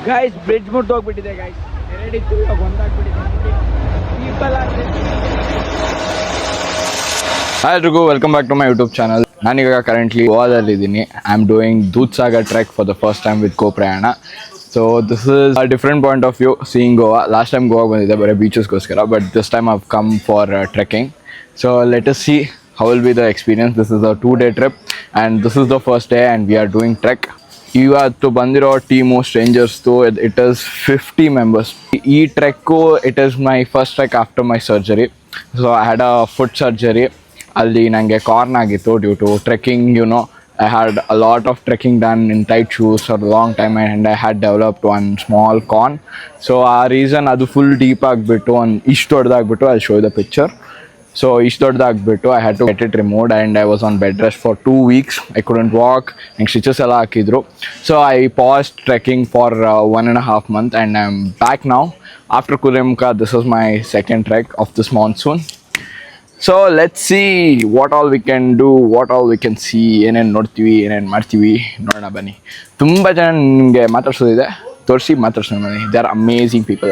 Guys bridge ಮುಟ್ಟು ಹೋಗ್ಬಿಟ್ಟಿದೆ guys. ಎರಡಿತ್ತು ಇವಾಗ ಒಂದಾಗ್ಬಿಟ್ಟಿದೆ. ಪೀಪಲ್ ಆರ್ ಹಾಯ್ ಎಲ್ರಿಗೂ, welcome back to my YouTube channel. ನಾನೀಗ ಕರೆಂಟ್ಲಿ ಗೋವಾದಲ್ಲಿದ್ದೀನಿ. I am doing Dudhsagar trek for the first time with Prayana. So this is a different point of view seeing Goa. Last time Goa ಬಂದಿದ್ದೆ ಬರೀ ಬೀಚಸ್ಗೋಸ್ಕರ, but this time I've come for trekking. So let us see how will be the experience. This is a 2-day trip and this is the first day and we are doing trek. ಇವತ್ತು ಬಂದಿರೋ team ಸ್ಟ್ರೇಂಜರ್ಸ್ದು it is 50 members. ಈ trek it is my first trek after my surgery. So I had a foot surgery. ಅಲ್ಲಿ ನನಗೆ corn ಆಗಿತ್ತು due to trekking. I had a lot of trekking done in tight shoes for a long time and I had developed one small corn. So ಆ reason ಅದು full deep ಆಗಿಬಿಟ್ಟು ಒಂದು ಇಷ್ಟು ದೊಡ್ಡದಾಗ್ಬಿಟ್ಟು I'll show you the picture. So ಇಷ್ಟು ದೊಡ್ಡದಾಗ್ಬಿಟ್ಟು I had to get it removed and I was on bed rest for 2 weeks. I couldn't walk and stitches ಎಲ್ಲ ಹಾಕಿದ್ರು. So I paused trekking for 1.5 months and I'm back now. After Kulemka, this is my second trek of this monsoon. So let's see what all we can do, what all we can see, ಏನೇನು ನೋಡ್ತೀವಿ, ಏನೇನು ಮಾಡ್ತೀವಿ, ನೋಡೋಣ ಬನ್ನಿ. ತುಂಬ ಜನ ನಿಮಗೆ ಮಾತಾಡ್ಸೋದಿದೆ, ತೋರಿಸಿ ಮಾತಾಡ್ಸೋಣ ಬನ್ನಿ. They are amazing people.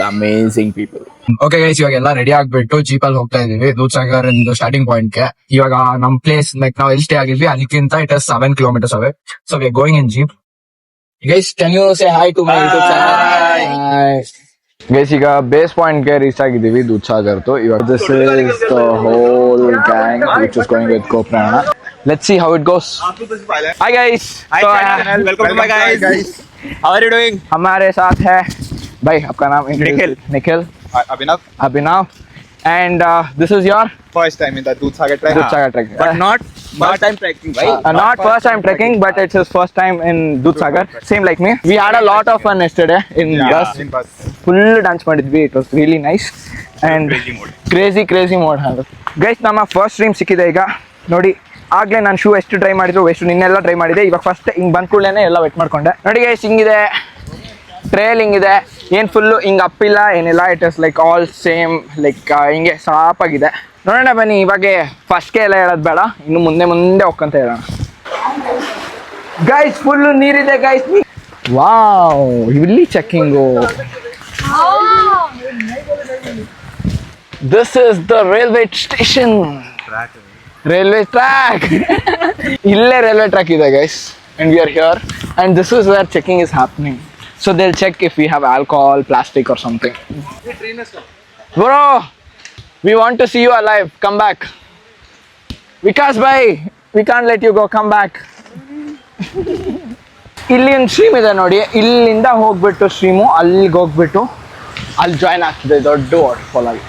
Okay guys, ಇವಾಗ ಎಲ್ಲ ರೆಡಿ ಆಗ್ಬಿಟ್ಟು ಜೀಪ್ ಅಲ್ಲಿ ಹೋಗ್ತಾ ಇದೀವಿ ದೂದ್ಸಾಗರ್ ಸ್ಟಾರ್ಟಿಂಗ್ ಪಾಯಿಂಟ್ ಗೆ. ಇವಾಗ ನಮ್ ಪ್ಲೇಸ್ ಲೈಕ್ ನಾವು ಎಲ್ಲಿ ಸ್ಟೇ ಆಗಿದ್ವಿ ಅಲ್ಲಿಗಿಂತ it is 7 kilometers away. So we are going in jeep. Guys, can you say hi to my YouTube channel? Guys, ಈಗ ಬೇಸ್ ಪಾಯಿಂಟ್ ಗೆ ರೀಚ್ ಆಗಿದ್ದೀವಿ ದೂದ್ಸಾಗರ್ದು. ಇವಾಗ this is the whole gang which is going with Prayana. Let's see how it goes. Hi guys, welcome to my guys. How are you doing? हमारे साथ है भाई, आपका नाम? Nikhil. Abhinav. And this is your first time in the Dudhsagar trek. But not first time trekking, right? Not first time trekking, but it's his first time in Dudhsagar. Same like me. We had a lot of fun yesterday in bus. Full dance ಮಾಡಿದ್ವಿ. It was really nice and crazy mode. Guys, ನಮ್ಮ first stream ಸಿಕ್ಕಿದೆ ಈಗ ನೋಡಿ. ಆಗ್ಲೇ ನಾನು shoe ಎಷ್ಟು try ಮಾಡಿದ್ರು waste. ನಿನ್ನೆಲ್ಲ try ಮಾಡಿದೆ. ಇವಾಗ ಫಸ್ಟ್ ಹಿಂಗೆ ಬಂದ ಕೂಡಲೇ ಎಲ್ಲ ವೆಟ್ ಮಾಡ್ಕೊಂಡೆ. ನೋಡಿ ಗೈಸ್, ಹಿಂಗಿದೆ ಟ್ರೇಲ್, ಹಿಂಗಿದೆ. ಏನು ಫುಲ್ಲು ಹಿಂಗೆ ಅಪ್ಪಿಲ್ಲ ಏನಿಲ್ಲ. It is like all same, like ಹಿಂಗೆ ಸಾಪಾಗಿದೆ. ನೋಡೋಣ ಬನ್ನಿ. ಇವಾಗ ಫಸ್ಟ್ಗೆ ಎಲ್ಲ ಹೇಳೋದು ಬೇಡ, ಇನ್ನು ಮುಂದೆ ಹೋಗ್ಕಂತ ಹೇಳೋಣ. ಗೈಸ್, ಫುಲ್ಲು ನೀರಿದೆ ಗೈಸ್. ವಾವ್, ಇಲ್ಲಿ checking. This is the railway station, railway track. ಇಲ್ಲೇ ರೈಲ್ವೆ ಟ್ರ್ಯಾಕ್ ಇದೆ guys, and we are here and this is where checking is happening. So they'll check if we have alcohol, plastic or something. Bro, we want to see you alive. Come back. Vikas bhai, we can't let you go. Come back. ಇಲ್ಲಿ ಒಂದು stream ಇದೆ ನೋಡಿ. ಇಲ್ಲಿಂದ ಹೋಗ್ಬಿಟ್ಟು stream ಅಲ್ಲಿಗೆ ಹೋಗ್ಬಿಟ್ಟು ಅಲ್ಲಿ join ಆಗ್ತಿದೆ ದೊಡ್ಡ ವಾಟರ್ಫಾಲ್ ಅಲ್ಲಿ.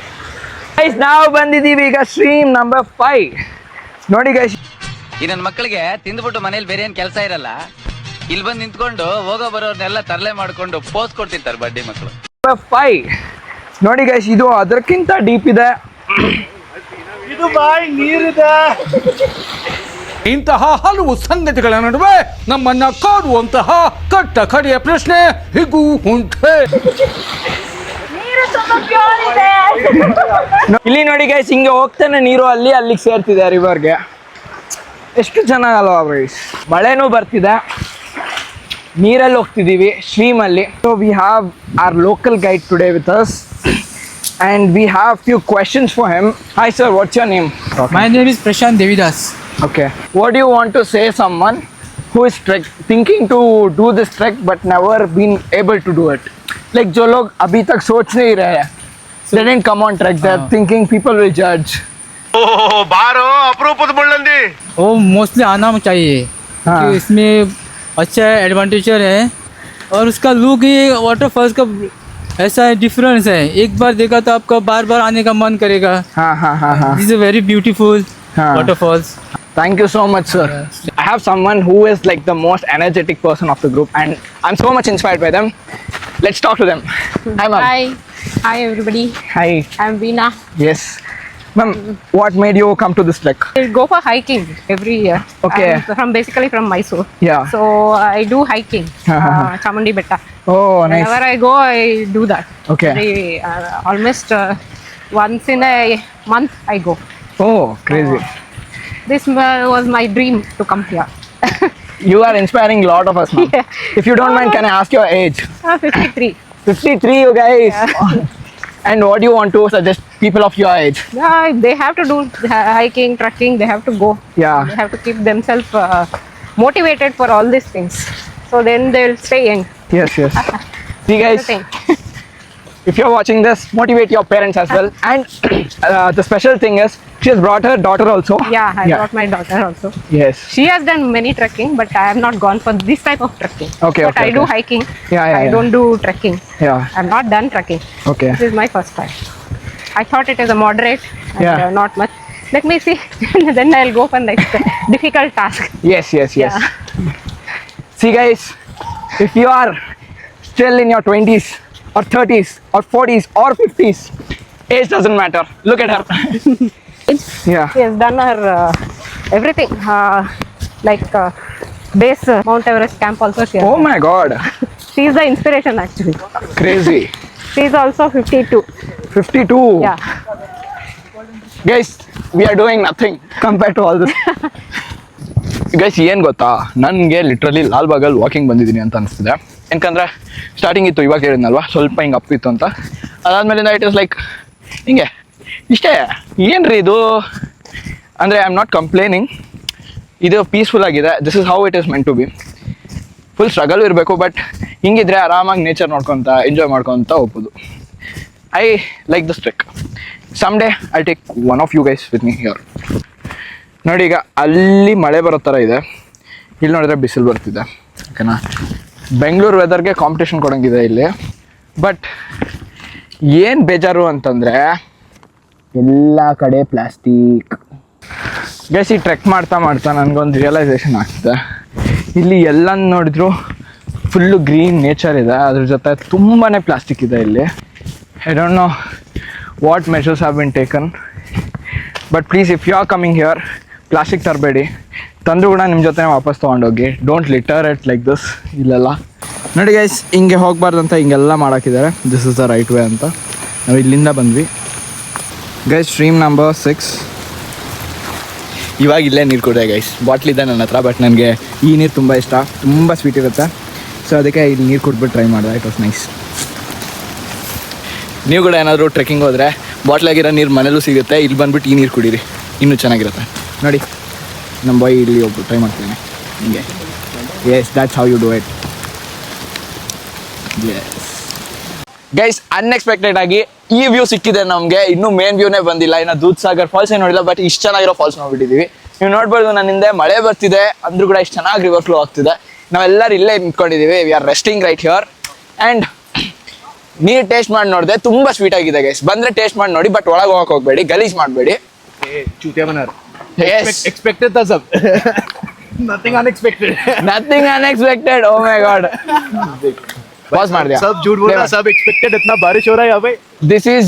ಗೈಸ್, ನಾವು ಬಂದಿದ್ದೀವಿ ಈಗ ಸ್ಟ್ರೀಮ್ ನಂಬರ್ 5 ನೋಡಿ ಗೈಸ್. ಈ ನನ್ನ ಮಕ್ಕಳಿಗೆ ತಿಂದ್ಬಿಟ್ಟು ಮನೇಲಿ ಬೇರೆ ಏನ್ ಕೆಲಸ ಇರಲ್ಲ, ಇಲ್ಲಿ ಬಂದು ನಿಂತ್ಕೊಂಡು ಹೋಗೋ ಬರೋರ್ನೆಲ್ಲ ತರಲೆ ಮಾಡ್ಕೊಂಡು ಪೋಸ್ ಕೊಡ್ತಿರ್ತಾರೆ ಬಡ್ಡಿ ಮಕ್ಕಳು. 5 ನೋಡಿ ಗೈಸ್, ಇದು ಅದಕ್ಕಿಂತ ಡೀಪ್ ಇದೆ. ಇದು ಬಾಯಿ ನೀರಿದೆ. ಇಂತಹ ಹಲವು ಸಂಗತಿಗಳ ನಡುವೆ ನಮ್ಮನ್ನ ಕಾಡುವಂತಹ ಕಟ್ಟ ಕಡೆಯ ಪ್ರಶ್ನೆ ಹೀಗೂ ಉಂಟೆ. ಇಲ್ಲಿ ನೋಡಿ ಗೈಸ್, ಹಿಂಗೆ ಹೋಗ್ತಾನೆ ನೀರು ಅಲ್ಲಿಗೆ ಸೇರ್ತಿದೆ ರಿವರ್ಗೆ. ಎಷ್ಟು ಚೆನ್ನಾಗಲ್ವಾ ಗೈಸ್. ಮಳೆನೂ ಬರ್ತಿದೆ, ನೀರಲ್ಲಿ ಹೋಗ್ತಿದ್ದೀವಿ ಸ್ಟ್ರೀಮಲ್ಲಿ. So we have our local guide today with us and we have few questions for him. Hi sir, what's your name? My name is Prashant Devidas. Okay, what do you want to say someone who is thinking to do this trek but never been able to do it? Like जो लोग अभी तक सोच नहीं रहे हैं, they didn't come on trek, they're thinking people will judge. बारो अपरूपद बोलंदी. वो मोस्टली आना चाहिए क्योंकि इसमें अच्छा एडवांटेज है और उसका लुक ही वाटरफॉल्स का ऐसा है, डिफरेंस है. एक बार देखा तो आपका बार बार आने का मन करेगा. This is very beautiful waterfalls. Thank you so much sir. I have someone who is like the most energetic person of the group and I'm so much inspired by them. Let's talk to them. Hi ma'am. Hi everybody. Hi. I'm Veena. Yes ma'am, what made you come to this trek? I go for hiking every year. Okay. I'm basically from Mysore. Yeah. So I do hiking, Chamundi Betta. Oh nice. Whenever I go, I do that. Okay. Almost once in a month I go. Oh crazy. This was my dream to come here. You are inspiring a lot of us, ma'am. Yeah. If you don't mind, can I ask your age? 53. 53, you guys. And what do you want to suggest people of your age? They have to do hiking, trekking. They have to go. Yeah. They have to keep themselves motivated for all these things. So then they'll stay young. Yes, yes. See, guys, The thing. if you're watching this, motivate your parents as well. And the special thing is, she has brought her daughter also. Yeah, I brought my daughter also. Yes. She has done many trekking, but I have not gone for this type of trekking. Okay, But okay, I do okay. hiking. Yeah, I don't do trekking. Yeah. I've not done trekking. Okay. This is my first time. I thought it is a moderate and Yeah. not much. Let me see. Then I'll go for next difficult task. Yes, yes, yes. Yeah. See, guys, if you are still in your 20s or 30s or 40s or 50s, age doesn't matter. Look at her. Yeah. She has done her everything. Like base Mount Everest camp also she has Oh done. my God. She is the inspiration actually. Crazy. She is also 52. 52. Yeah. Guys we are doing nothing compare to all this. Guys ಏನು ಗೊತ್ತಾ, ನನಗೆ literally ಲಾಲ್ಬಾಗಲ್ಲಿ walking ಬಂದಿದ್ದೀನಿ ಅಂತ ಅನಿಸ್ತಿದೆ. ಯಾಕಂದರೆ starting ಇತ್ತು, ಇವಾಗ ಹೇಳಿದ್ನಲ್ವ ಸ್ವಲ್ಪ ಹಿಂಗೆ ಅಪ್ ಇತ್ತು ಅಂತ. ಅದಾದಮೇಲಿಂದ ಇಟ್ ಇಸ್ ಲೈಕ್ ಹಿಂಗೆ ಇಷ್ಟೇ. ಏನು ರೀ ಇದು ಅಂದರೆ ಐ ಆಮ್ ನಾಟ್ ಕಂಪ್ಲೇನಿಂಗ್. ಇದು ಪೀಸ್ಫುಲ್ ಆಗಿದೆ. This is how it is meant to be. Full struggle ಇರಬೇಕು, ಬಟ್ ಹಿಂಗಿದ್ರೆ ಆರಾಮಾಗಿ ನೇಚರ್ ನೋಡ್ಕೊತ ಎಂಜಾಯ್ ಮಾಡ್ಕೊತ ಹೋಗ್ಬೋದು. I like this trek. Some day I take one of you guys with me here. ನೋಡಿ, ಈಗ ಅಲ್ಲಿ ಮಳೆ ಬರೋ ಥರ ಇದೆ, ಇಲ್ಲಿ ನೋಡಿದ್ರೆ ಬಿಸಿಲು ಬರ್ತಿದೆ. ಓಕೆನಾ, ಬೆಂಗಳೂರು ವೆದರ್ಗೆ ಕಾಂಪಿಟೇಷನ್ ಕೊಡೋಂಗಿದೆ ಇಲ್ಲಿ. ಬಟ್ ಏನು ಬೇಜಾರು ಅಂತಂದರೆ ಎಲ್ಲ ಕಡೆ ಪ್ಲಾಸ್ಟಿಕ್. ಗೈಸ್ ಈ ಟ್ರೆಕ್ ಮಾಡ್ತಾ ಮಾಡ್ತಾ ನನಗೊಂದು ರಿಯಲೈಸೇಷನ್ ಆಗ್ತಿದೆ, ಇಲ್ಲಿ ಎಲ್ಲ ನೋಡಿದ್ರು ಫುಲ್ಲು ಗ್ರೀನ್ ನೇಚರ್ ಇದೆ, ಅದ್ರ ಜೊತೆ ತುಂಬಾ ಪ್ಲಾಸ್ಟಿಕ್ ಇದೆ ಇಲ್ಲಿ. I don't know what measures have been taken, but please if you are coming here, plastic ತರಬೇಡಿ. ತಂದರೂ ಕೂಡ ನಿಮ್ಮ ಜೊತೆ ವಾಪಸ್ ತೊಗೊಂಡೋಗಿ. Don't litter it like this. ಇಲ್ಲೆಲ್ಲ ನೋಡಿ ಗೈಸ್, ಹಿಂಗೆ ಹೋಗ್ಬಾರ್ದಂತ ಹಿಂಗೆಲ್ಲ ಮಾಡೋಕ್ಕಿದ್ದಾರೆ. This is the right way ಅಂತ. ನಾವು ಇಲ್ಲಿಂದ ಬಂದ್ವಿ ಗೈಸ್. Stream number 6. ಇವಾಗ ಇಲ್ಲೇ ನೀರು ಕುಡಿದೆ ಗೈಸ್. ಬಾಟ್ಲಿದೆ ನನ್ನ ಹತ್ರ, ಬಟ್ ನನಗೆ ಈ ನೀರು ತುಂಬ ಇಷ್ಟ, ತುಂಬ ಸ್ವೀಟ್ ಇರುತ್ತೆ. ಸೊ ಅದಕ್ಕೆ ಇಲ್ಲಿ ನೀರು ಕುಡ್ಬಿಟ್ಟು ಟ್ರೈ ಮಾಡಿದೆ. It was nice. ನೀವು ಕೂಡ ಏನಾದರೂ ಟ್ರೆಕ್ಕಿಂಗ್ ಹೋದರೆ ಬಾಟ್ಲಾಗಿರೋ ನೀರು ಮನೇಲೂ ಸಿಗುತ್ತೆ, ಇಲ್ಲಿ ಬಂದುಬಿಟ್ಟು ಈ ನೀರು ಕುಡೀರಿ, ಇನ್ನೂ ಚೆನ್ನಾಗಿರುತ್ತೆ. ನೋಡಿ ನಮ್ಮ ಬಾಯ್ ಇಲ್ಲಿ ಒಬ್ಬರು ಟ್ರೈ ಮಾಡ್ತೀನಿ ಹಿಂಗೆ. Yes, that's how you do it. Yes guys, unexpected ಆಗಿ ಈ ವ್ಯೂ ಸಿಕ್ಕಿದೆ ನಮಗೆ. ಇನ್ನೂ ಮೇನ್ ವ್ಯೂನೇ ಬಂದಿಲ್ಲ, ಇನ್ನು ದೂದ್ ಸಾಗರ್ ಫಾಲ್ಸ್ ಏನು ನೋಡಿಲ್ಲ, ಬಟ್ ಇಷ್ಟು ಚೆನ್ನಾಗಿರೋ ಫಾಲ್ಸ್ ನೋಡ್ಬಿಟ್ಟಿದ್ದೀವಿ. ನೀವು ನೋಡ್ಬೋದು, ನನ್ನ ಹಿಂದೆ ಮಳೆ ಬರ್ತಿದೆ ಅಂದರೂ ಕೂಡ ಇಷ್ಟು ಚೆನ್ನಾಗಿ ರಿವರ್ ಫ್ಲೋ ಆಗ್ತಿದೆ. ನಾವೆಲ್ಲರೂ ಇಲ್ಲೇ ನಿಂತ್ಕೊಂಡಿದ್ದೀವಿ. We are resting right here. And ನೀರು ಟೇಸ್ಟ್ ಮಾಡಿ ನೋಡಿದೆ, ತುಂಬ ಸ್ವೀಟ್ ಆಗಿದೆ ಗೈಸ್. ಬಂದರೆ ಟೇಸ್ಟ್ ಮಾಡಿ ನೋಡಿ, ಬಟ್ ಒಳಗೆ ಹೋಗಕ್ಕೆ ಹೋಗಬೇಡಿ, ಗಲೀಜ್ ಮಾಡಬೇಡಿ. Expected था सब. Nothing unexpected. Nothing unexpected. Oh my God. Pause मार दिया. सब झूठ बोल रहा, सब expected. इतना बारिश हो रहा है यहाँ पे. This is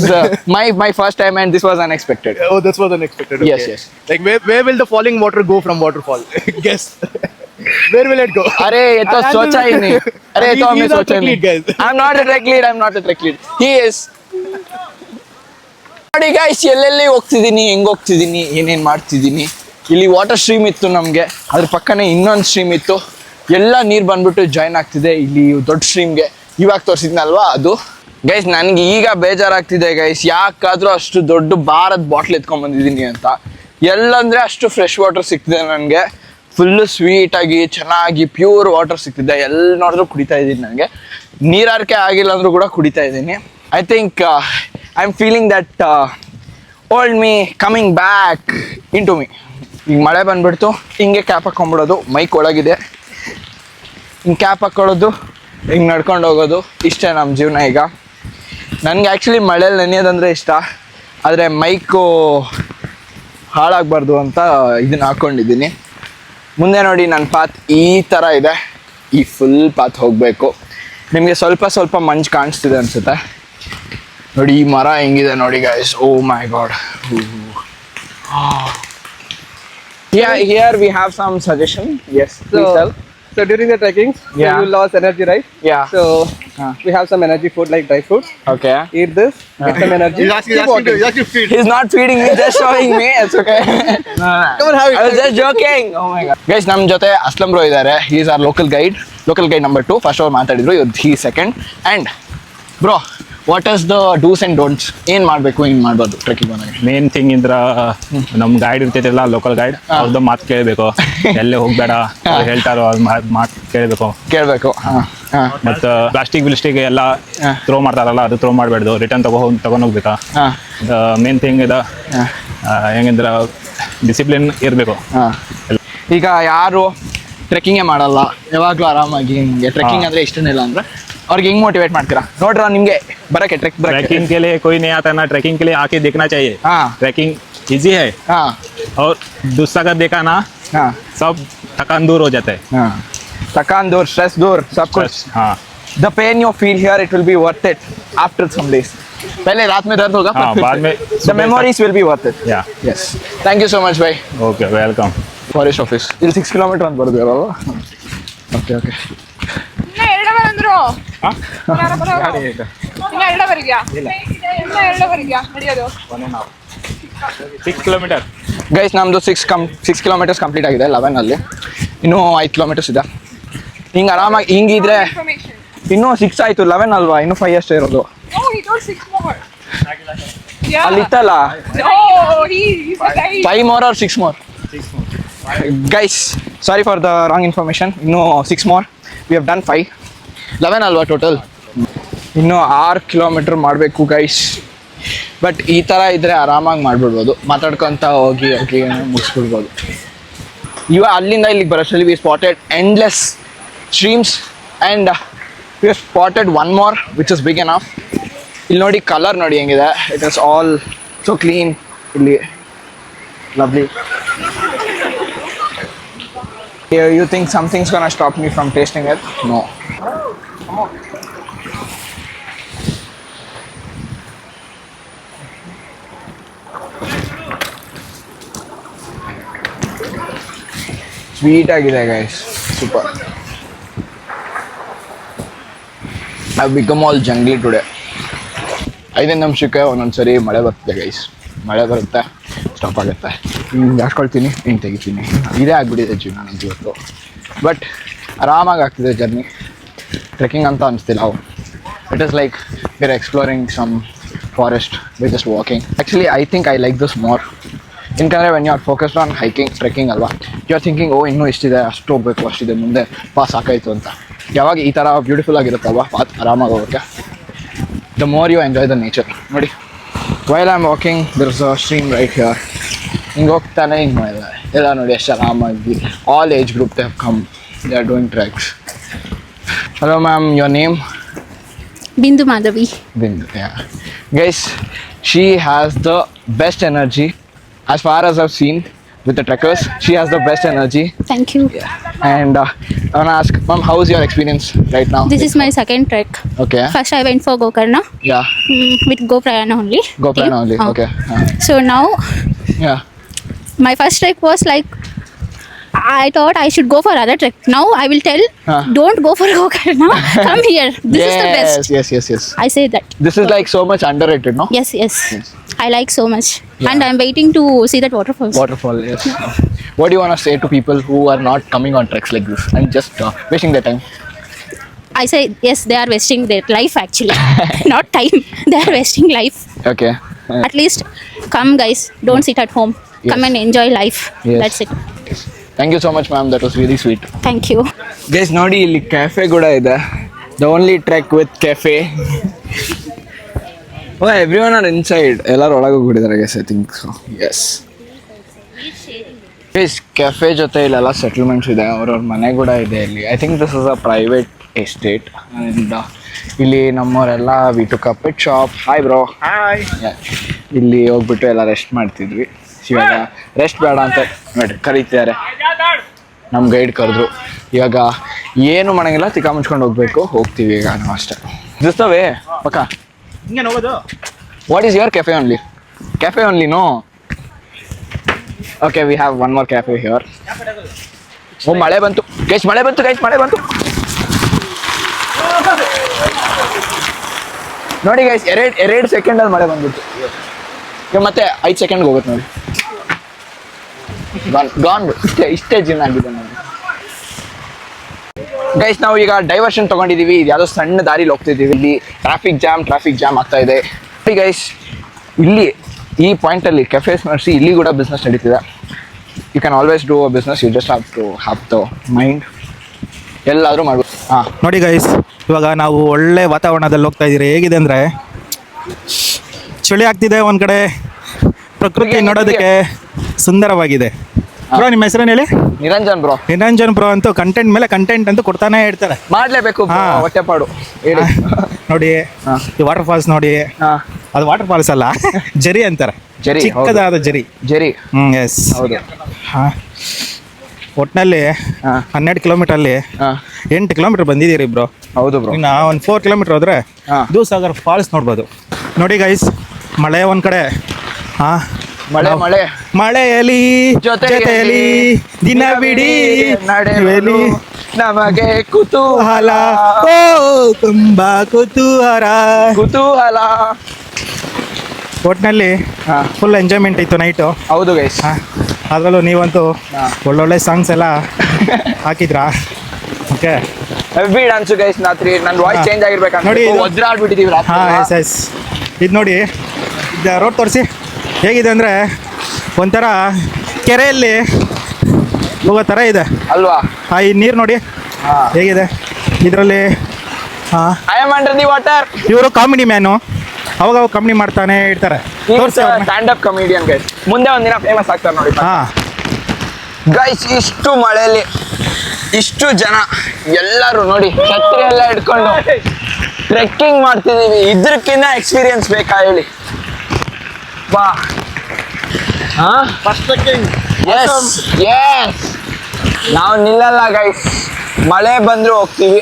my first time and this was unexpected. Oh, this was unexpected. Okay. Yes, yes. Like where will the falling water go from waterfall? Guess. Where will it go? अरे ये तो सोचा ही नहीं. अरे ये तो हमने He's not सोचा the नहीं. lead, guys. I'm not a track lead. I'm not a track lead. He is. ನೋಡಿ ಗೈಸ್, ಎಲ್ಲೆಲ್ಲಿ ಹೋಗ್ತಿದ್ದೀನಿ, ಹೆಂಗೆ ಹೋಗ್ತಿದ್ದೀನಿ, ಏನೇನು ಮಾಡ್ತಿದ್ದೀನಿ. ಇಲ್ಲಿ ವಾಟರ್ ಸ್ಟ್ರೀಮ್ ಇತ್ತು ನಮಗೆ, ಅದ್ರ ಪಕ್ಕನೇ ಇನ್ನೊಂದು ಸ್ಟ್ರೀಮ್ ಇತ್ತು. ಎಲ್ಲ ನೀರು ಬಂದ್ಬಿಟ್ಟು ಜಾಯ್ನ್ ಆಗ್ತಿದೆ ಇಲ್ಲಿ ದೊಡ್ಡ ಸ್ಟ್ರೀಮ್ಗೆ. ಇವಾಗ ತೋರಿಸಿದ್ನಲ್ವಾ ಅದು. ಗೈಸ್ ನನಗೆ ಈಗ ಬೇಜಾರಾಗ್ತಿದೆ ಗೈಸ್, ಯಾಕಾದರೂ ಅಷ್ಟು ದೊಡ್ಡ ಭಾರತ್ ಬಾಟ್ಲ್ ಎತ್ಕೊಂಡ್ಬಂದಿದ್ದೀನಿ ಅಂತ. ಎಲ್ಲಂದರೆ ಅಷ್ಟು ಫ್ರೆಶ್ ವಾಟರ್ ಸಿಗ್ತಿದೆ ನನಗೆ, ಫುಲ್ಲು ಸ್ವೀಟಾಗಿ ಚೆನ್ನಾಗಿ ಪ್ಯೂರ್ ವಾಟರ್ ಸಿಗ್ತಿದೆ. ಎಲ್ಲಿ ನೋಡಿದ್ರು ಕುಡಿತಾ ಇದ್ದೀನಿ. ನನಗೆ ನೀರಾರಿಕೆ ಆಗಿಲ್ಲ ಅಂದರೂ ಕೂಡ ಕುಡಿತಾ ಇದ್ದೀನಿ. I think I am feeling that old me coming back in to me. ಈಗ ಮಳೆ ಬಂದುಬಿಡ್ತು, ಹಿಂಗೆ ಕ್ಯಾಪ್ ಹಾಕ್ಕೊಂಬಿಡೋದು, ಮೈಕ್ ಒಳಗಿದೆ, ಹಿಂಗೆ ಕ್ಯಾಪ್ ಹಾಕ್ಕೊಳ್ಳೋದು, ಹಿಂಗೆ ನಡ್ಕೊಂಡು ಹೋಗೋದು, ಇಷ್ಟೇ ನಮ್ಮ ಜೀವನ ಈಗ. ನನಗೆ ಆ್ಯಕ್ಚುಲಿ ಮಳೇಲಿ ನೆನೆಯೋದಂದರೆ ಇಷ್ಟ, ಆದರೆ ಮೈಕು ಹಾಳಾಗಬಾರ್ದು ಅಂತ ಇದನ್ನು ಹಾಕ್ಕೊಂಡಿದ್ದೀನಿ. ಮುಂದೆ ನೋಡಿ ನನ್ನ ಪಾತ್ ಈ ಥರ ಇದೆ, ಈ ಫುಲ್ ಪಾತ್ ಹೋಗಬೇಕು. ನಿಮಗೆ ಸ್ವಲ್ಪ ಸ್ವಲ್ಪ ಮಂಜು ಕಾಣಿಸ್ತಿದೆ ಅನಿಸುತ್ತೆ. ನೋಡಿ ಈ ಮರ ಹೆಂಗಿದೆ ನೋಡಿ guys. Oh my God. Here we have some suggestion. Yes, please tell. So during the trekking, Yeah. you lost energy, right? Yeah. So we have some energy food like dry fruits. Okay. Eat this, get some energy. Keep walking. He's not feeding me, just showing me. It's okay. Come on, have it. I was just joking. Oh my god. Guys, ನಮ್ಮ ಜೊತೆ Aslam bro ಇದ್ದಾರೆ. He is our local guide number 2. First ಅವ್ರು ಮಾತಾಡಿದ್ರು, he is second. And bro, what is the do's and don'ts? ಏನ್ ಮಾಡಬೇಕು, ಏನ್ ಮಾಡಬಾರ್ದು trekking ಬಂದಾಗ? ಮೇನ್ ಥಿಂಗ್ ಇದ್ರ ನಮ್ ಗೈಡ್ ಇರ್ತೈತಿಲ್ಲ, ಲೋಕಲ್ ಗೈಡ್, ಅವ್ರದ್ದು ಮಾತು ಕೇಳಬೇಕು. ಎಲ್ಲೇ ಹೋಗ್ಬೇಡ, ಅವ್ರು ಹೇಳ್ತಾರೋ ಅವ್ರ ಮಾತು ಕೇಳಬೇಕು. ಮತ್ತು ಪ್ಲಾಸ್ಟಿಕ್ ಎಲ್ಲ ಥ್ರೋ ಮಾಡ್ತಾರಲ್ಲ, ಅದು ಥ್ರೋ ಮಾಡಬೇಡ್ದು. ರಿಟರ್ನ್ ತಗೊಂಡೋಗ್ಬೇಕಾ. ಮೇನ್ ಥಿಂಗ್ ಇದು ಹೆಂಗಂದ್ರೆ ಡಿಸಿಪ್ಲಿನ್ ಇರಬೇಕು. ಈಗ ಯಾರು ಟ್ರೆಕ್ಕಿಂಗೇ ಮಾಡಲ್ಲ, ಯಾವಾಗಲೂ ಆರಾಮಾಗಿ ಹಿಂಗೆ ಟ್ರೆಕ್ಕಿಂಗ್ ಅಂದ್ರೆ ಇಷ್ಟನೇ ಇಲ್ಲ ಅಂದ್ರೆ ಅವ್ರಿಗೆ ಹೆಂಗ್ ಮೋಟಿವೇಟ್ ಮಾಡ್ತೀರಾ? ನೋಡ್ರ ನಿಮ್ಗೆ ಬರಕ್ಕೆ ट्रैकिंग के लिए कोई नहीं आता ना, ट्रैकिंग के लिए आके देखना चाहिए. ट्रैकिंग इजी है और दूसरा देखा ना, सब थकान दूर हो जाता है. थकान दूर, स्ट्रेस दूर, सब कुछ. हाँ, The pain you feel here, it will be worth it after some days. पहले रात में दर्द होगा, हाँ, बाद में the memories will be worth it. Yeah. Yes. Thank you so much, bhai. Okay, welcome. Forest office. ಇಲ್ಲಿ 6 ಕಿಲೋಮೀಟರ್ ಅಂತ ಬರ್ದು ಅಲ್ವಾ? Okay okay. ಗೈಸ್, ನಮ್ಮದು 6 ಕಿಲೋಮೀಟರ್ಸ್ ಕಂಪ್ಲೀಟ್ ಆಗಿದೆ 11 ಅಲ್ಲಿ. ಇನ್ನೂ 5 ಕಿಲೋಮೀಟರ್ಸ್ ಇದೆ. ಹಿಂಗೆ ಆರಾಮಾಗಿ ಹಿಂಗಿದ್ರೆ ಇನ್ನೂ 6 ಆಯಿತು, 11 ಅಲ್ವಾ? ಇನ್ನೂ 5 ಅಷ್ಟೇ ಇರೋದು. ಅಲ್ಲಿ ಇತ್ತಲ್ಲ, 5 more or 6 more? Guys, sorry for the wrong information. ಇನ್ನೂ 6 more. We have done 5. 11 ಅಲ್ವಾ ಟೋಟಲ್? ಇನ್ನೂ 6 ಕಿಲೋಮೀಟರ್ ಮಾಡಬೇಕು ಗೈಸ್. ಬಟ್ ಈ ಥರ ಇದ್ದರೆ ಆರಾಮಾಗಿ ಮಾಡಿಬಿಡ್ಬೋದು, ಮಾತಾಡ್ಕೊತ ಹೋಗಿ ಮುಗಿಸ್ಬಿಡ್ಬೋದು. ಇವಾಗ ಅಲ್ಲಿಂದ ಇಲ್ಲಿಗೆ ಬರೋಷ್ಟರಲ್ಲಿ we spotted endless streams and we spotted one more which is big enough. ಇಲ್ಲಿ ನೋಡಿ, ಕಲರ್ ನೋಡಿ ಹೆಂಗಿದೆ. It is all so clean. ಇಲ್ಲಿ lovely. You think something's gonna stop me from tasting it? No. Sweet agide guys, super. I've become all jungly today. 5 ನಿಮಿಷಕ್ಕೆ ಒಂದೊಂದ್ಸರಿ ಮಳೆ ಬರ್ತದೆ guys. ಮಳೆ ಬರುತ್ತೆ, ಸ್ಟಾಪ್ ಆಗುತ್ತೆ, ಹಿಂಗೆ ಹಾಕ್ಕೊಳ್ತೀನಿ, ಹಿಂಗೆ ತೆಗಿತೀನಿ. ಇದೇ ಆಗ್ಬಿಟ್ಟಿದೆ ಜೀವನ ನಂಗೆ ಇವತ್ತು. ಬಟ್ ಆರಾಮಾಗಿ ಆಗ್ತಿದೆ ಜರ್ನಿ. ಟ್ರೆಕ್ಕಿಂಗ್ ಅಂತ ಅನಿಸ್ತಿಲ್ಲ ಅವು. It is like we are exploring some forest, we just walking. Actually I think I like this more. ಇನ್ಕಂದರೆ when you are focused on hiking, trekking ಅಲ್ವಾ, ಯು ಆರ್ ಥಿಂಕಿಂಗ್ ಓ ಇನ್ನೂ ಇಷ್ಟಿದೆ, ಅಷ್ಟು ಹೋಗ್ಬೇಕು, ಅಷ್ಟಿದೆ, ಮುಂದೆ ಪಾಸ್ ಸಾಕಾಯಿತು ಅಂತ. ಯಾವಾಗ ಈ ಥರ ಬ್ಯೂಟಿಫುಲ್ ಆಗಿರುತ್ತಲ್ವ, ಆರಾಮಾಗಿ ಹೋಗೋಕ್ಕೆ, the more you enjoy the nature. ನೋಡಿ, while I'm walking there is a stream right here. ಹಿಂಗೆ ಹೋಗ್ತಾನೆ ಹಿಂಗೆ ಎಲ್ಲ ನೋಡಿ ಎಷ್ಟು ಆರಾಮಾಗಿ. All age group they have come, they are doing treks. Hello ma'am, your name? Bindu Madhavi. Bindu, yeah. Guys, she has the best energy as far as I've seen with the trekkers. She has the best energy. Thank you. And I want to ask, ma'am, how is your experience right now? This is my second trek. Okay. First I went for Gokarna. Yeah. With GoPrayana only. GoPrayana only. Okay. So now Yeah. my first trek was like, I thought I should go for other trek. Now I will tell, don't go for Gokarna. Come here. This is the best. Yes. I say that. This is like so much underrated, no? Yes. I like so much. And I'm waiting to see that waterfall. Waterfall, yes. What do you want to say to people who are not coming on treks like this and just wasting their time? I say, yes, they are wasting their life actually. Not time. They are wasting life. Okay. At least come guys. Don't sit at home. Yes. Come and enjoy life. Yes. That's it. Thank you so much, ma'am. That was really sweet. Thank you. Guys, ನೋಡಿ ಇಲ್ಲಿ cafe ಕೂಡ ಇದೆ. The only trek with cafe. Oh, everyone are inside. ಎಲ್ಲರೂ ಒಳಗೆ ಹೋಗ್ಬಿಟ್ಟಿದ್ದಾರೆ guys, I think so. Yes. Guys, cafe ಜೊತೆ ಇಲ್ಲೆಲ್ಲ settlements ಇದೆ, ಅವ್ರವ್ರ ಮನೆ ಕೂಡ ಇದೆ ಇಲ್ಲಿ. I think this is a private estate. And ಇಲ್ಲಿ ನಮ್ಮವರೆಲ್ಲ we took a pet shop. Hi bro. Hi. ಇಲ್ಲಿ ಹೋಗ್ಬಿಟ್ಟು ಎಲ್ಲ ರೆಸ್ಟ್ ಮಾಡ್ತಿದ್ವಿ. ಇವಾಗ ರೆಸ್ಟ್ ಬೇಡ ಅಂತ ನೋಡ್ರಿ ಕರೀತಿದ್ದಾರೆ, ನಮ್ಮ ಗೈಡ್ ಕರೆದ್ರು. ಇವಾಗ ಏನು ಮಾಡಂಗಿಲ್ಲ, ತಿಕ್ಕ ಮುಚ್ಕೊಂಡು ಹೋಗ್ತೀವಿ ಈಗ ನಾವು ಅಷ್ಟೇ. ದಿಸ್ ದ ವೇ ಪಕ್ಕ. What is your cafe only? Cafe only, no? Okay, we have one more cafe here. ಓ ಮಳೆ ಬಂತು ಗೈಸ್, ಮಳೆ ಬಂತು ಗೈಸ್, ಮಳೆ ಬಂತು ನೋಡಿ ಗೈಸ್. ಎರಡು ಸೆಕೆಂಡಲ್ಲಿ ಮಳೆ ಬಂದ್ಬಿಟ್ಟು ಈಗ ಮತ್ತೆ 5 ಸೆಕೆಂಡ್ಗೆ ಹೋಗುತ್ತೆ ನೋಡಿ. ಗಾನ್ ಇಷ್ಟೇ ಜೀವನ ಆಗಿದೆ ನೋಡಿ ಗೈಸ್. ನಾವು ಈಗ ಡೈವರ್ಷನ್ ತಗೊಂಡಿದೀವಿ, ಇದು ಯಾವುದೋ ಸಣ್ಣ ದಾರಿಲಿ ಹೋಗ್ತಿದ್ದೀವಿ. ಇಲ್ಲಿ ಟ್ರಾಫಿಕ್ ಜಾಮ್ ಆಗ್ತಾ ಇದೆ ಗೈಸ್. ಇಲ್ಲಿ ಈ ಪಾಯಿಂಟಲ್ಲಿ ಕೆಫೇಸ್ ಮಾಡಿಸಿ ಇಲ್ಲಿ ಕೂಡ ಬಿಸ್ನೆಸ್ ನಡೀತಿದೆ. You can always do a business, you just have the mind. ಎಲ್ಲಾದರೂ ಮಾಡ್ಬೋದು. ನೋಡಿ ಗೈಸ್, ಇವಾಗ ನಾವು ಒಳ್ಳೆ ವಾತಾವರಣದಲ್ಲಿ ಹೋಗ್ತಾ ಇದ್ದೀರಿ. ಹೇಗಿದೆ ಅಂದರೆ ಚಳಿ ಆಗ್ತಿದೆ ಒಂದು ಕಡೆ, ಪ್ರಕೃತಿ ನೋಡೋದಕ್ಕೆ ಸುಂದರವಾಗಿದೆ. ಬ್ರೋ ನಿಮ್ಮ ಹೆಸರೇನು ಹೇಳಿ? ನಿರಂಜನ್ ಬ್ರೋ ಅಂತೂ ಕಂಟೆಂಟ್ ಮೇಲೆ ಕಂಟೆಂಟ್ ಅಂತೂ ಕೊಡ್ತಾನೆ ಇರ್ತಾರೆ. ಮಾಡಲೇಬೇಕು ಹೊಟ್ಟೆಪಾಡು. ನೋಡಿ ಈ ವಾಟರ್ ಫಾಲ್ಸ್ ನೋಡಿ, ಅದು ವಾಟರ್ ಫಾಲ್ಸ್ ಅಲ್ಲ, ಜರಿ ಅಂತಾರೆ, ಚಿಕ್ಕದಾದ ಜರಿ. ಎಸ್ ಹೌದು. ಒಟ್ಟಿನಲ್ಲಿ 12 ಕಿಲೋಮೀಟರ್ 8 ಕಿಲೋಮೀಟರ್ ಬಂದಿದ್ದೀರಿ ಬ್ರೋ. ಹೌದು ಬ್ರೋ. ಇನ್ನು ಒಂದು 4 ಕಿಲೋಮೀಟರ್ ಹೋದ್ರೆ ದೂಧಸಾಗರ್ ಫಾಲ್ಸ್ ನೋಡ್ಬೋದು. ನೋಡಿ ಗೈಸ್, ಮಳೆ ಒಂದ್ ಕಡೆ, ಮಳೆಯಲ್ಲಿ ಜೊತೆಯಲ್ಲಿ ದಿನವಿಡೀ ನಡೆಯಲಿ ನಮಗೆ ಕುತೂಹಲ, ತುಂಬಾ ಕುತೂಹಲ. ಒಟ್ಟಿನಲ್ಲಿ ಫುಲ್ ಎಂಜಾಯ್ಮೆಂಟ್ ಇತ್ತು ನೈಟು. ಹೌದು ಗೈಸ್. ಅದರಲ್ಲೂ ನೀವಂತೂ ಒಳ್ಳೊಳ್ಳೆ ಸಾಂಗ್ಸ್ ಎಲ್ಲ ಹಾಕಿದ್ರಾ? Okay, heavy dance guys. ನನ್ನ ವಾಯ್ಸ್ ಚೇಂಜ್ ಆಗಿರ್ಬೇಕಂತ ನೋಡಿ, ಒದ್ರಾಡ್ಬಿಟ್ಟಿದೀವಿ. ಎಸ್ ಇದು ನೋಡಿ, ಇದು ರೋಡ್ ತೋರಿಸಿ ಹೇಗಿದೆ ಅಂದರೆ ಒಂಥರ ಕೆರೆಯಲ್ಲಿ ಹೋಗೋ ಥರ ಇದೆ ಅಲ್ವಾ? ಈ ನೀರು ನೋಡಿ ಹೇಗಿದೆ. ಇದರಲ್ಲಿ ಇವರು ಕಾಮಿಡಿ ಮ್ಯಾನು, ಅವಾಗ ಕಾಮಿಡಿ ಮಾಡ್ತಾನೆ ಇರ್ತಾರೆ. Stand up comedian guys. ಮುಂದೆ ಒಂದಿನ ಫೇಮಸ್ ಆಗ್ತಾರೆ ನೋಡಿ ಗೈಸ್. ಇಷ್ಟು ಮಳೆಯಲ್ಲಿ ಇಷ್ಟು ಜನ ಎಲ್ಲರೂ ನೋಡಿ ಛತ್ರಿ ಎಲ್ಲ ಹಿಡ್ಕೊಂಡು ಟ್ರೆಕ್ಕಿಂಗ್ ಮಾಡ್ತಿದೀವಿ. ಇದ್ರಕ್ಕಿಂತ ಎಕ್ಸ್ಪೀರಿಯನ್ಸ್ ಬೇಕಾ ಹೇಳಿ? ಬಾ. ನಾವು ನಿಲ್ಲಲ್ಲ ಗೈಸ್, ಮಳೆ ಬಂದ್ರು ಹೋಗ್ತೀವಿ,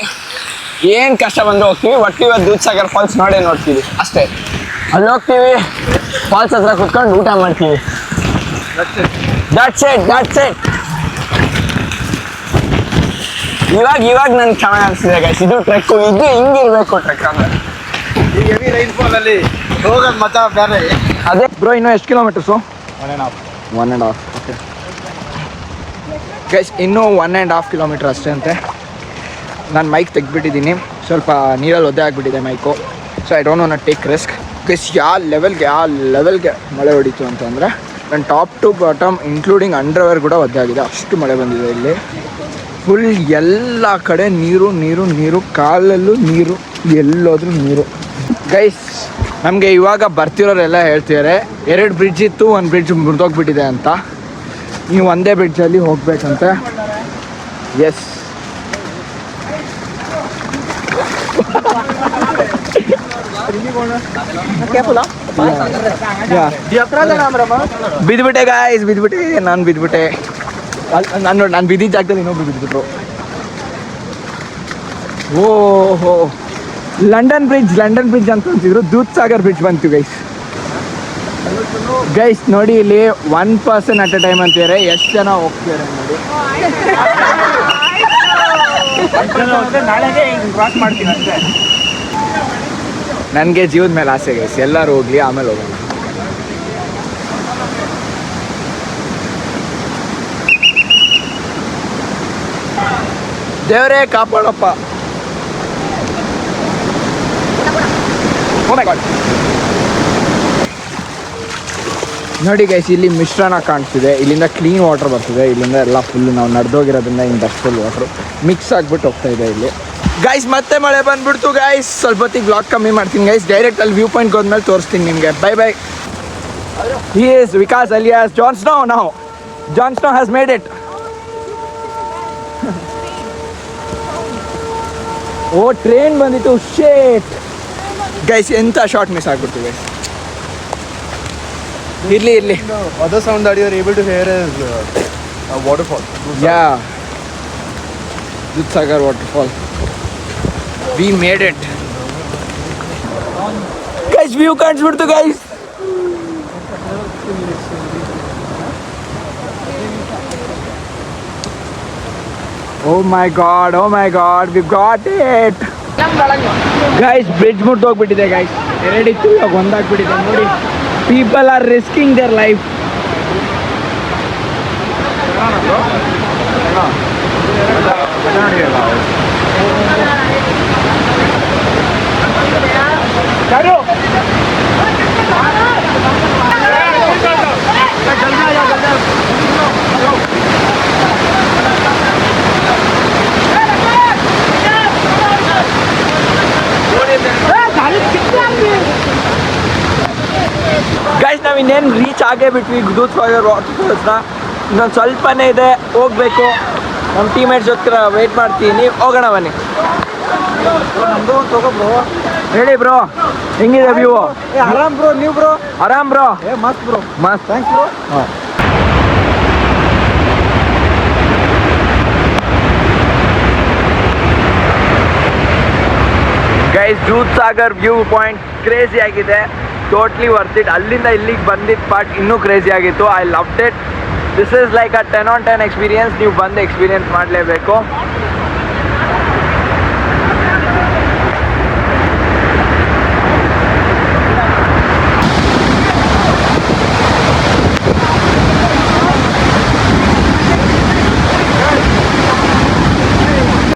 ಏನ್ ಕಷ್ಟ ಬಂದ್ರು ಹೋಗ್ತೀವಿ. ಒಟ್ಟು ಇವತ್ತು ದೂಧಸಾಗರ್ ಫಾಲ್ಸ್ ನೋಡ್ತೀವಿ ಅಷ್ಟೇ. ಅಲ್ಲಿ ಹೋಗ್ತೀವಿ, ಫಾಲ್ಸ್ ಹತ್ರ ಕುತ್ಕೊಂಡು ಊಟ ಮಾಡ್ತೀವಿ. That's it. ಇವಾಗ ನನ್ಗೆ ಚೆನ್ನಾಗಿ ಅನಿಸ್ತಿದೆ ಗೈಸ್. ಇದು ಟ್ರೆಕ್, ಇದು ಹಿಂಗಿರ್ಬೇಕು ಟ್ರೆಕ್ ಅಂದ್ರೆ. ಈ ಹೆವಿ ರೈನ್ಫಾಲ್ ಅಲ್ಲಿ ಹೋಗೋದು ಮಜಾ ಬೇರೆ. ಅದೇ ಬ್ರೋ. ಇನ್ನು ಎಷ್ಟು ಕಿಲೋಮೀಟರ್ಸು? 1.5. ಓಕೆ ಗೈಸ್, ಇನ್ನೂ 1.5 ಕಿಲೋಮೀಟರ್ ಅಷ್ಟೇ ಅಂತೆ. ನಾನು ಮೈಕ್ ತೆಗ್ದುಬಿಟ್ಟಿದ್ದೀನಿ, ಸ್ವಲ್ಪ ನೀರಲ್ಲಿ ಒದ್ದೆ ಆಗಿಬಿಟ್ಟಿದೆ mic. So I don't want to take risk guys. ಯಾವ ಲೆವೆಲ್ಗೆ ಮಳೆ ಹೊಡಿತು ಅಂತಂದರೆ ನನ್ನ top to bottom including underwear ಕೂಡ ಒದ್ದೆ ಆಗಿದೆ, ಅಷ್ಟು ಮಳೆ ಬಂದಿದೆ ಇಲ್ಲಿ. ಫುಲ್ ಎಲ್ಲ ಕಡೆ ನೀರು, ಕಾಲಲ್ಲೂ ನೀರು, ಎಲ್ಲೋದ್ರೂ ನೀರು ಗೈಸ್. ನಮಗೆ ಇವಾಗ ಬರ್ತಿರೋರೆಲ್ಲ ಹೇಳ್ತಿದ್ದಾರೆ 2 ಬ್ರಿಡ್ಜ್ ಇತ್ತು, 1 ಬ್ರಿಡ್ಜ್ ಮುರಿದೋಗ್ಬಿಟ್ಟಿದೆ ಅಂತ. ನೀವು ಒಂದೇ ಬ್ರಿಡ್ಜಲ್ಲಿ ಹೋಗ್ಬೇಕಂತೆ. ಎಸ್, ಬಿದ್ದುಬಿಟ್ಟೆ ಗಾಯ್ಸ್, ನಾನು ಬಿದ್ದುಬಿಟ್ಟೆ. ನಾನು ಬಿದ್ದಿದ್ದ ಜಾಗದಲ್ಲಿ ಇನ್ನೊಬ್ರು ಬಿದ್ದುಬಿಟ್ರು. ಓಹೋ, ಲಂಡನ್ ಬ್ರಿಡ್ಜ್ ಅಂತ ಅಂತಿದ್ರು, ದೂಧಸಾಗರ್ ಬ್ರಿಡ್ಜ್ ಬಂತು ಗೈಸ್. ನೋಡಿ ಇಲ್ಲಿ 1 ಪರ್ಸನ್ ಅಟ್ ಎ ಟೈಮ್ ಅಂತಿದ್ದಾರೆ. ಎಷ್ಟು ಜನ ಹೋಗ್ತಿದ್ದಾರೆ ನೋಡಿ. ನನಗೆ ಜೀವದ ಮೇಲೆ ಆಸೆ ಗೈಸ್, ಎಲ್ಲರೂ ಹೋಗ್ಲಿ, ಆಮೇಲೆ ಹೋಗೋಣ. ದೇವರೇ ಕಾಪಾಡಪ್ಪ. Oh my God. ನೋಡಿ ಗೈಸ್, ಇಲ್ಲಿ ಮಿಶ್ರಣ ಕಾಣಿಸ್ತಿದೆ. ಇಲ್ಲಿಂದ ಕ್ಲೀನ್ ವಾಟರ್ ಬರ್ತಿದೆ, ಇಲ್ಲಿಂದ ಎಲ್ಲ ಫುಲ್ ನಾವು ನಡೆದೋಗಿರೋದ್ರಿಂದ ಇಂಡಸ್ಟ್ರಿಯಲ್ ವಾಟರ್ ಮಿಕ್ಸ್ ಆಗಿಬಿಟ್ಟು ಹೋಗ್ತಾ ಇದೆ ಇಲ್ಲಿ ಗೈಸ್. ಮತ್ತೆ ಮಳೆ ಬಂದ್ಬಿಡ್ತು ಗೈಸ್. ಸ್ವಲ್ಪ ಹೊತ್ತಿಗೆ ಬ್ಲಾಗ್ ಕಮ್ಮಿ ಮಾಡ್ತೀನಿ ಗೈಸ್. ಡೈರೆಕ್ಟ್ ಅಲ್ಲಿ ವ್ಯೂ ಪಾಯಿಂಟ್ಗೆ ಹೋದ್ಮೇಲೆ ತೋರಿಸ್ತೀನಿ ನಿಮಗೆ. By. He is Vikas alias Jon Snow now. Jon Snow has made it. Oh, train ಬಂದಿತ್ತು. ಶೇಟ್ ಗೈಸ್, ಎಂಥ ಶಾರ್ಟ್ ಮಿಸ್ ಆಗ್ಬಿಡ್ತೀವಿ. ಇರ್ಲಿ. Other sound that you are able to hear is a waterfall. Yeah, Dudhsagar waterfall. We made it. Guys, view ಕಾಣಿಸ್ಬಿಡ್ತು guys. Oh my god, we got it. Guys, bridge ಮುಟ್ಟು ಹೋಗ್ಬಿಟ್ಟಿದೆ guys. ಎರಡಿತ್ತು ಇವಾಗ ಒಂದಾಗ್ಬಿಟ್ಟಿದೆ ನೋಡಿ. People are risking their life. Guys ನಾವು ಇನ್ನೇನು reach ಆಗೇ ಬಿಟ್ವಿ ದೂದ್ಸಾಗರ್ ವಾಟರ್ಫಾಲ್ಸ್ನ. ಇನ್ನೊಂದು ಸ್ವಲ್ಪನೇ ಇದೆ, ಹೋಗ್ಬೇಕು. ನಮ್ಮ ಟೀಮೇಟ್ಸ್ ಜೊತೆ ವೆಯ್ಟ್ ಮಾಡ್ತೀನಿ, ಹೋಗೋಣ ಬನ್ನಿ. ಹೇಳಿ ಬ್ರೋ, ಹೆಂಗಿದೆ ವ್ಯೂ? ಆರಾಮ್ ಬ್ರೋ, ನೀವು ಬ್ರೋ? ಆರಾಮ್ ಬ್ರೋ, ಮಸ್ತ್ ಬ್ರೋ, ಮಸ್ತ್. Thanks bro. Guys Dudhsagar view point crazy ಆಗಿದೆ, ಟೋಟ್ಲಿ ವರ್ತ್ ಇಟ್. ಅಲ್ಲಿಂದ ಇಲ್ಲಿಗೆ ಬಂದಿದ್ದ ಪಾರ್ಟ್ ಇನ್ನೂ ಕ್ರೇಜಿ ಆಗಿತ್ತು. I loved it. This is like a 10 on 10 experience. ನೀವು ಬಂದು ಎಕ್ಸ್ಪೀರಿಯನ್ಸ್ ಮಾಡಲೇಬೇಕು.